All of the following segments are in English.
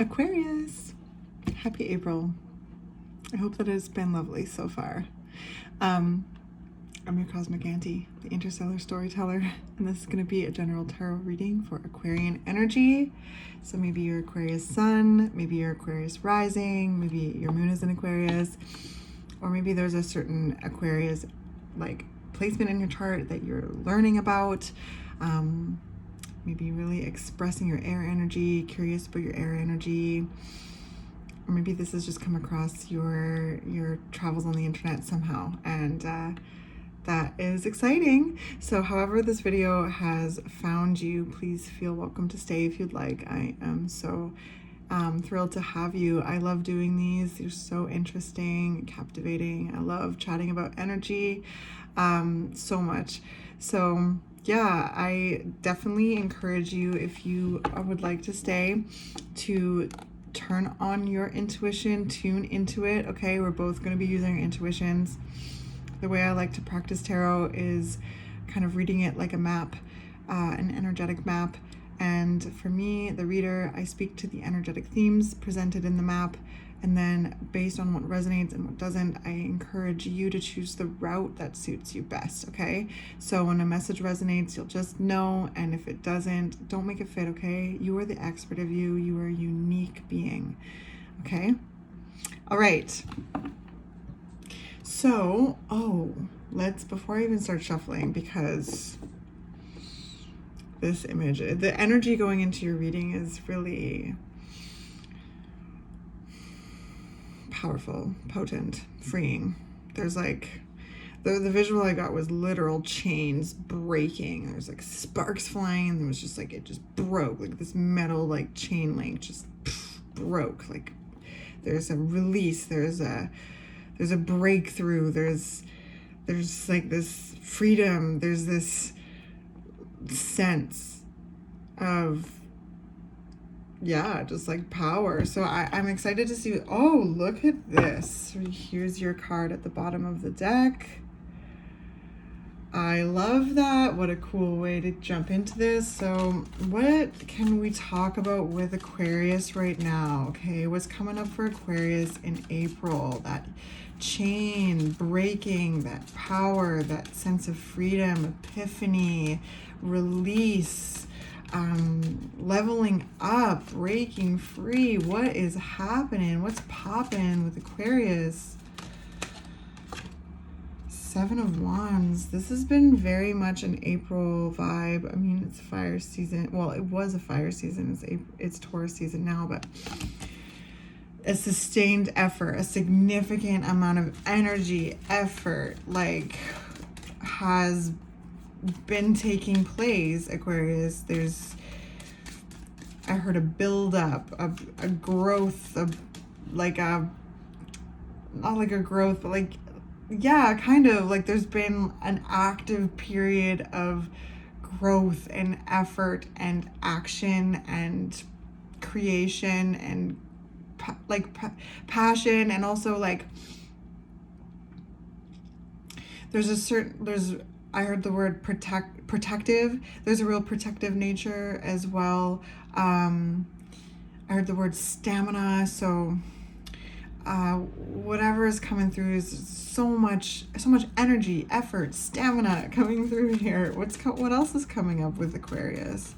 Aquarius, happy April. I hope that it's been lovely so far. I'm your cosmic auntie, the interstellar storyteller, and this is going to be a general tarot reading for Aquarian energy. So maybe your Aquarius sun, maybe your Aquarius rising, maybe your moon is in Aquarius, or maybe there's a certain Aquarius like placement in your chart that you're learning about. Maybe really expressing your air energy, curious about your air energy. Or maybe this has just come across your travels on the internet somehow, and that is exciting. So however this video has found you, please feel welcome to stay if you'd like. I am so thrilled to have you. I love doing these. You're so interesting, captivating. I love chatting about energy so much. So yeah, I definitely encourage you, if you would like to stay, to turn on your intuition, tune into it. Okay, we're both going to be using our intuitions. The way I like to practice tarot is kind of reading it like a map, an energetic map. And for me, the reader, I speak to the energetic themes presented in the map, and then based on what resonates and what doesn't, I encourage you to choose the route that suits you best, okay? So when a message resonates, you'll just know, and if it doesn't, don't make it fit, okay? You are the expert of you. You are a unique being, okay? All right. So, before I even start shuffling, because this image, the energy going into your reading is really powerful, potent, freeing. There's like, the visual I got was literal chains breaking. There's like sparks flying, and it was just like, it just broke. Like this metal like chain link just broke. Like there's a release, there's a breakthrough, there's like this freedom, there's this sense of, yeah, just like power. So I'm excited to see. Oh, look at this. Here's your card at the bottom of the deck. I love that. What a cool way to jump into this. So what can we talk about with Aquarius right now? Okay, what's coming up for Aquarius in April? That chain breaking, that power, that sense of freedom, epiphany, release, leveling up, breaking free. What is happening? What's popping with Aquarius? Seven of Wands. This has been very much an April vibe. I mean, it's fire season. Well, it was a fire season. It's Taurus season now, but a sustained effort, a significant amount of energy, effort, like, has been taking place, Aquarius. I heard a build up, a growth, not like a growth, but like, yeah, kind of like there's been an active period of growth and effort and action and creation and passion, and also like I heard the word protective. There's a real protective nature as well. I heard the word stamina. So whatever is coming through is so much energy, effort, stamina coming through here. What else is coming up with Aquarius?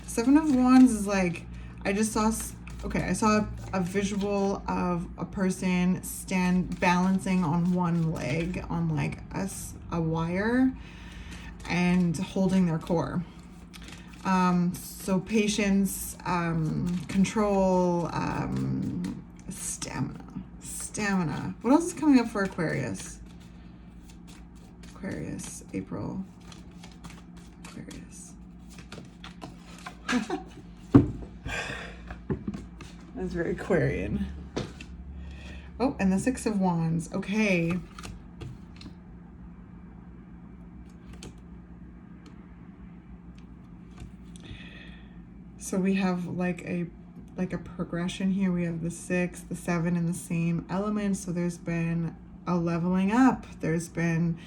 Seven of Wands is like, I saw a visual of a person balancing on one leg on like a wire and holding their core. So patience, control, stamina. What else is coming up for Aquarius? Aquarius, April. Aquarius. That's very Aquarian. Oh, and the Six of Wands. Okay. So we have like a progression here. We have the 6, the 7 in the same element. So there's been a leveling up. There's been,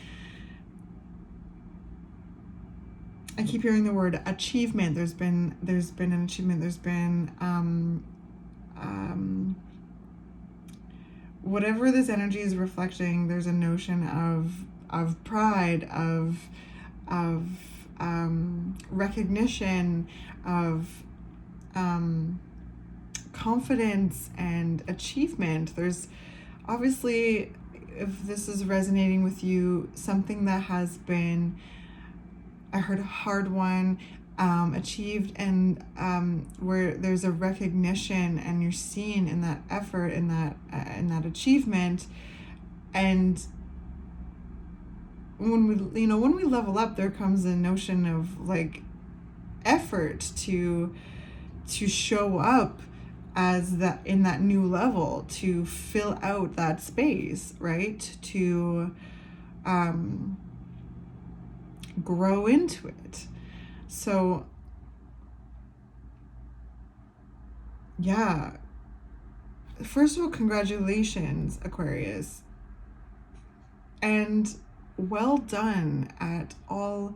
I keep hearing the word achievement. There's been an achievement. There's been whatever this energy is reflecting, there's a notion of pride, of recognition, of confidence and achievement. There's obviously, if this is resonating with you, something that has been, I heard a hard one, achieved, and where there's a recognition and you're seen in that effort, in that achievement. And when we level up, there comes a notion of like effort to show up as that in that new level, to fill out that space, right? To grow into it. So yeah, first of all, congratulations, Aquarius, and well done at all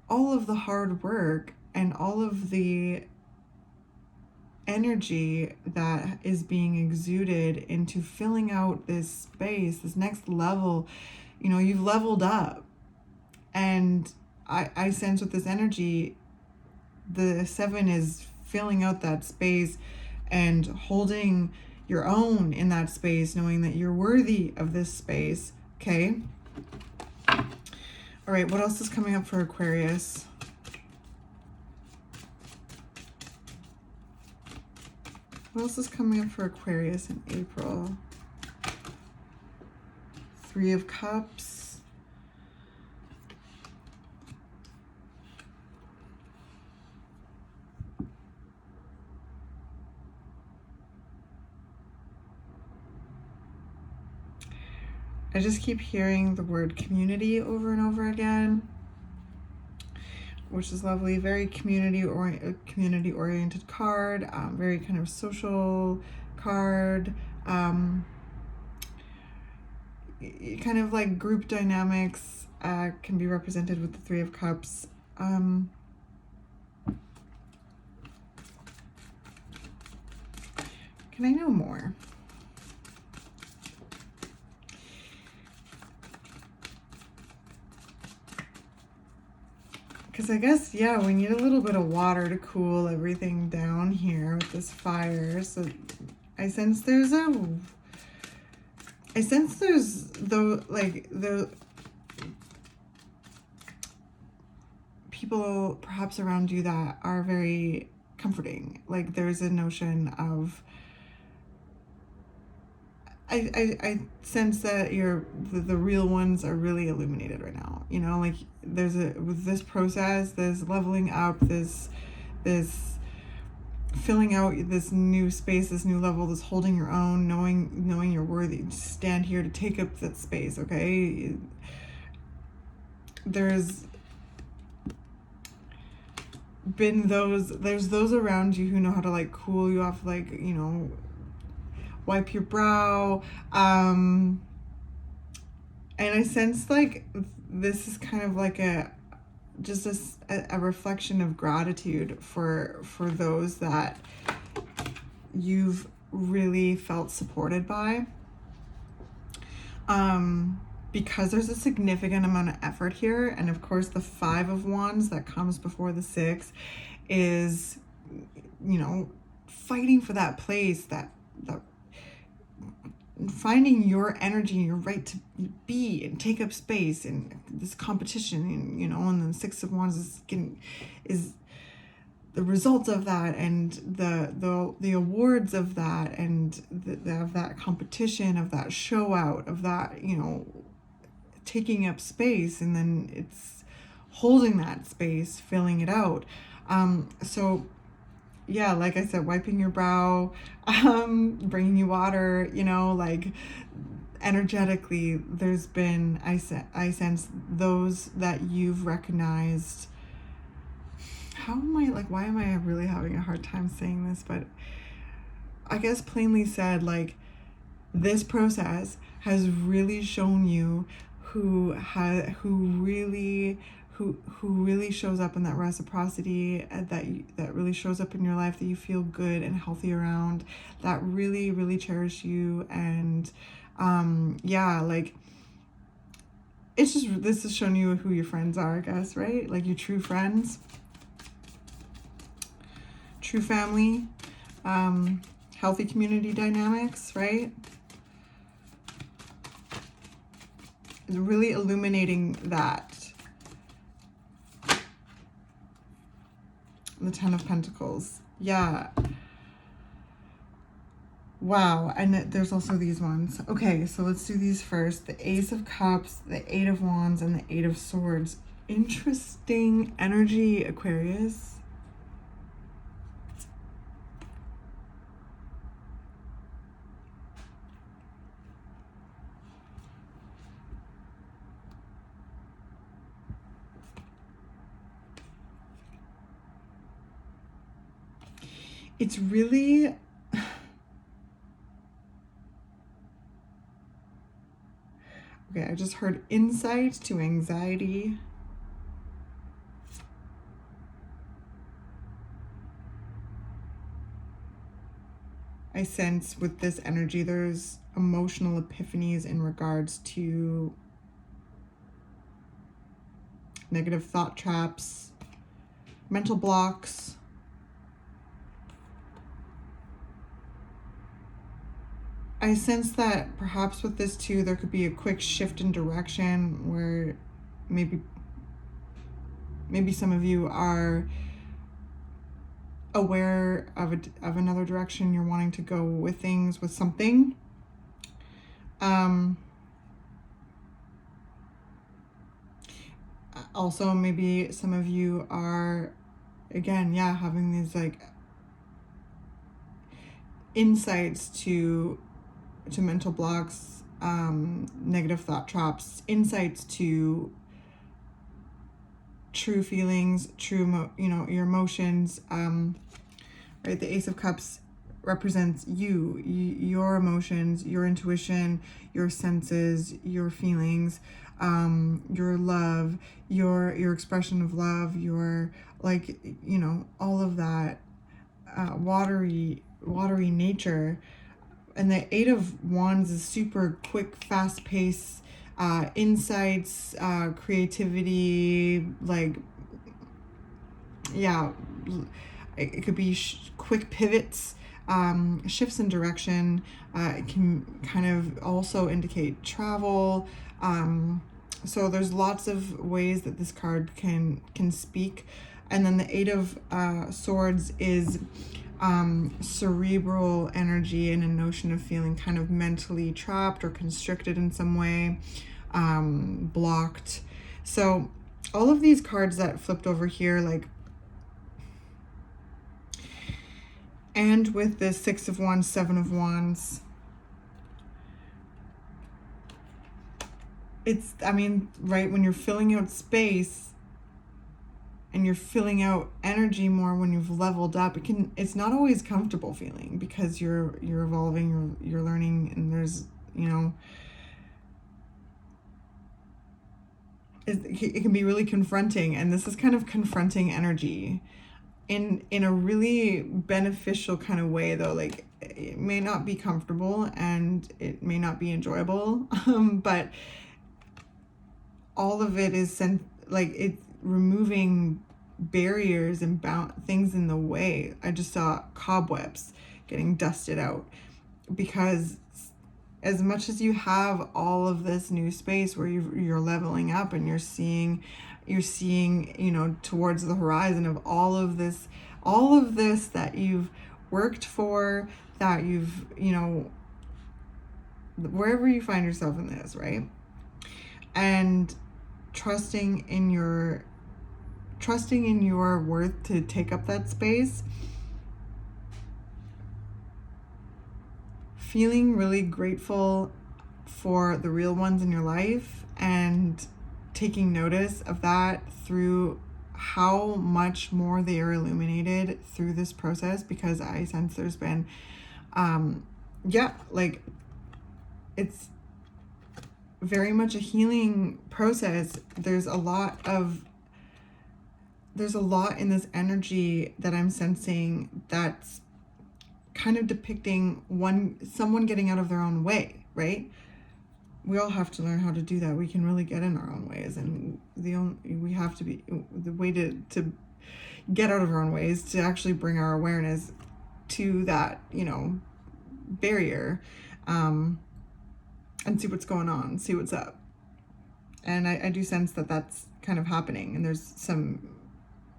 of the hard work and all of the energy that is being exuded into filling out this space, this next level. You've leveled up, and I sense with this energy, the 7 is filling out that space and holding your own in that space, knowing that you're worthy of this space. Okay. All right. What else is coming up for Aquarius? What else is coming up for Aquarius in April? 3 of Cups. I just keep hearing the word community over and over again, which is lovely. Very community-oriented card, very kind of social card, kind of like group dynamics can be represented with the 3 of Cups. Can I know more? Because I guess, yeah, we need a little bit of water to cool everything down here with this fire. So I sense there's the people perhaps around you that are very comforting. Like there's a notion of, I sense that the real ones are really illuminated right now. Like with this process, there's leveling up, this filling out this new space, this new level, this holding your own, knowing you're worthy. Stand here to take up that space. Okay. There's those around you who know how to like cool you off, like, wipe your brow, and I sense like this is kind of like a reflection of gratitude for those that you've really felt supported by, because there's a significant amount of effort here. And of course the 5 of Wands that comes before the 6 is, fighting for that place, that finding your energy and your right to be and take up space in this competition, and the 6 of Wands is the result of that, and the awards of that, and of that competition, of that show out, of that, taking up space, and then it's holding that space, filling it out. So yeah, like I said, wiping your brow, bringing you water, like energetically, there's been, I sense those that you've recognized. Why am I really having a hard time saying this? But I guess plainly said, like, this process has really shown you who really who really shows up in that reciprocity, that really shows up in your life, that you feel good and healthy around, that really cherish you. And yeah, like, it's just, this is showing you who your friends are, I guess, right? Like your true friends, true family, healthy community dynamics, right? It's really illuminating that. The Ten of Pentacles. Yeah. Wow. And there's also these ones. Okay, so let's do these first. The Ace of Cups, the Eight of Wands, and the Eight of Swords. Interesting energy, Aquarius. It's really... Okay, I just heard insight to anxiety. I sense with this energy, there's emotional epiphanies in regards to negative thought traps, mental blocks. I sense that perhaps with this too, there could be a quick shift in direction where maybe some of you are aware of another direction you're wanting to go with things, with something. Also, maybe some of you are, again, yeah, having these like insights to mental blocks, negative thought traps, insights to true feelings, true, your emotions. Right, the Ace of Cups represents your emotions, your intuition, your senses, your feelings, your love, your expression of love, your, like, all of that watery nature. And the Eight of Wands is super quick, fast-paced insights, creativity, like, yeah, it could be quick pivots, shifts in direction. It can kind of also indicate travel. So there's lots of ways that this card can speak. And then the Eight of Swords is cerebral energy and a notion of feeling kind of mentally trapped or constricted in some way, blocked. So all of these cards that flipped over here, like, and with the Six of Wands, Seven of Wands, it's, I mean, right, when you're filling out space and you're filling out energy more when you've leveled up, it's not always comfortable feeling, because you're evolving, you're learning, and there's, it can be really confronting, and this is kind of confronting energy in a really beneficial kind of way, though. Like, it may not be comfortable and it may not be enjoyable, but all of it is like, it's removing barriers and things in the way. I just saw cobwebs getting dusted out, because as much as you have all of this new space where you're leveling up and you're seeing, towards the horizon of all of this that you've worked for, that you've, wherever you find yourself in this, right? And trusting in your worth to take up that space, feeling really grateful for the real ones in your life, and taking notice of that through how much more they are illuminated through this process, because I sense there's been, like, it's very much a healing process. There's a lot of there's a lot in this energy that I'm sensing that's kind of depicting someone getting out of their own way, right? We all have to learn how to do that. We can really get in our own ways, and we have to be the way to get out of our own ways, to actually bring our awareness to that, barrier, and see what's going on, see what's up. And I do sense that that's kind of happening, and there's some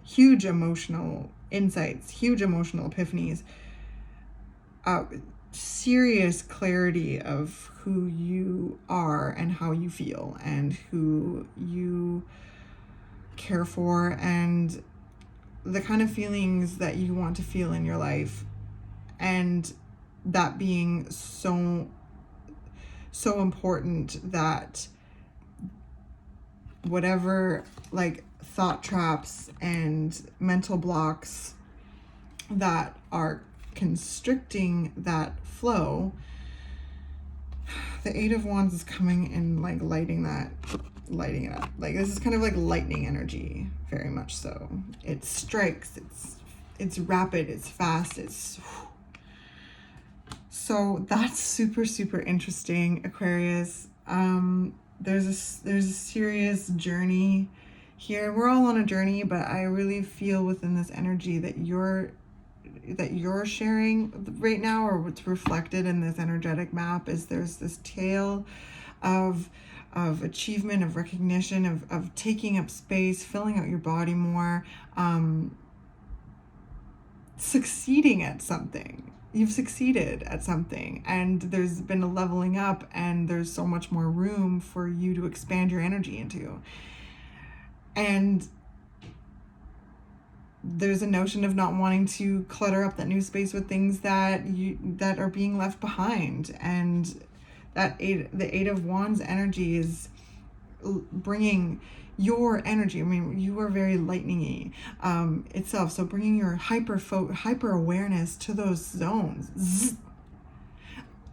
huge emotional insights, huge emotional epiphanies, serious clarity of who you are and how you feel and who you care for and the kind of feelings that you want to feel in your life, and that being so important that whatever thought traps and mental blocks that are constricting that flow, the Eight of Wands is coming and lighting it up. This is kind of like lightning energy, very much so. It strikes, it's rapid, it's fast, so that's super, super interesting, Aquarius. There's a serious journey here. We're all on a journey, but I really feel within this energy that you're sharing right now, or what's reflected in this energetic map, is there's this tale of achievement, of recognition, of taking up space, filling out your body more, succeeding at something. You've succeeded at something, and there's been a leveling up, and there's so much more room for you to expand your energy into. And there's a notion of not wanting to clutter up that new space with things that are being left behind. And the Eight of Wands energy is bringing your energy. I mean, you are very lightningy itself, so bringing your hyper awareness to those zones. Zzz.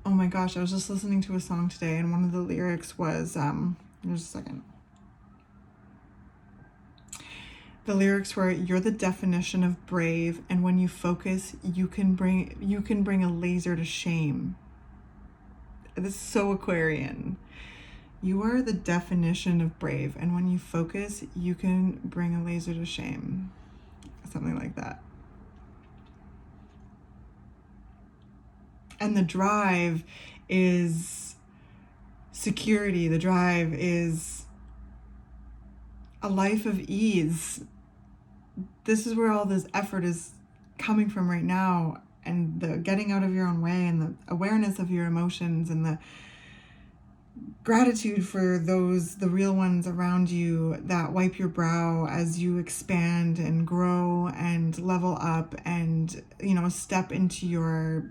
Oh my gosh, I was just listening to a song today, and one of the lyrics was there's a second. The lyrics were, "You're the definition of brave, and when you focus, you can bring a laser to shame." This is so Aquarian. You are the definition of brave, and when you focus, you can bring a laser to shame. Something like that. And the drive is security. The drive is a life of ease. This is where all this effort is coming from right now, and the getting out of your own way, and the awareness of your emotions, and the gratitude for the real ones around you that wipe your brow as you expand and grow and level up and, step into your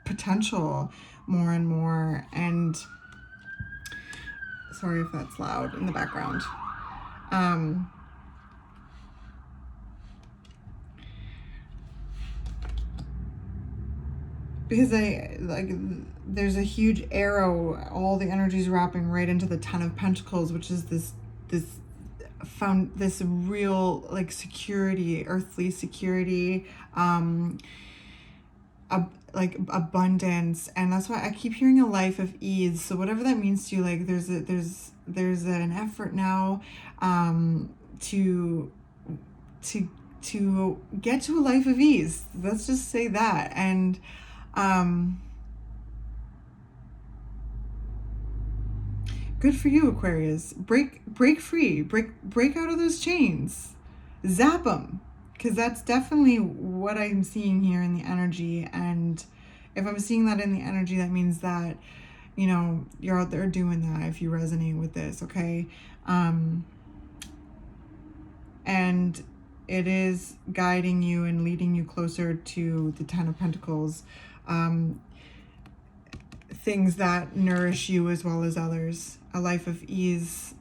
potential more and more. And sorry if that's loud in the background. Because there's a huge arrow, all the energy's wrapping right into the Ten of Pentacles, which is this real security, earthly security, abundance. And that's why I keep hearing a life of ease. So whatever that means to you, there's an effort now to get to a life of ease. Let's just say that. And good for you, Aquarius. Break free. Break out of those chains. Zap them. Because that's definitely what I'm seeing here in the energy. And if I'm seeing that in the energy, that means that, you're out there doing that if you resonate with this, okay? And it is guiding you and leading you closer to the Ten of Pentacles. Things that nourish you as well as others. A life of ease,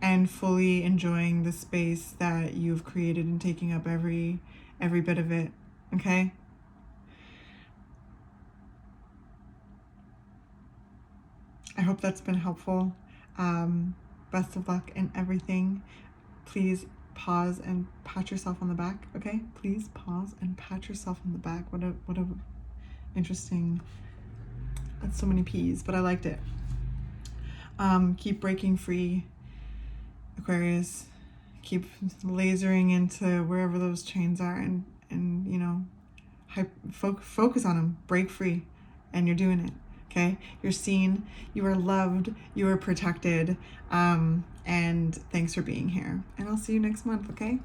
and fully enjoying the space that you've created and taking up every bit of it, okay? I hope that's been helpful. Best of luck in everything. Please pause and pat yourself on the back, okay? Please pause and pat yourself on the back. What a interesting, that's so many P's, but I liked it. Keep breaking free, Aquarius. Keep lasering into wherever those chains are, and you know, focus on them. Break free, and you're doing it. Okay, you're seen, you are loved, you are protected, and thanks for being here. And I'll see you next month. Okay.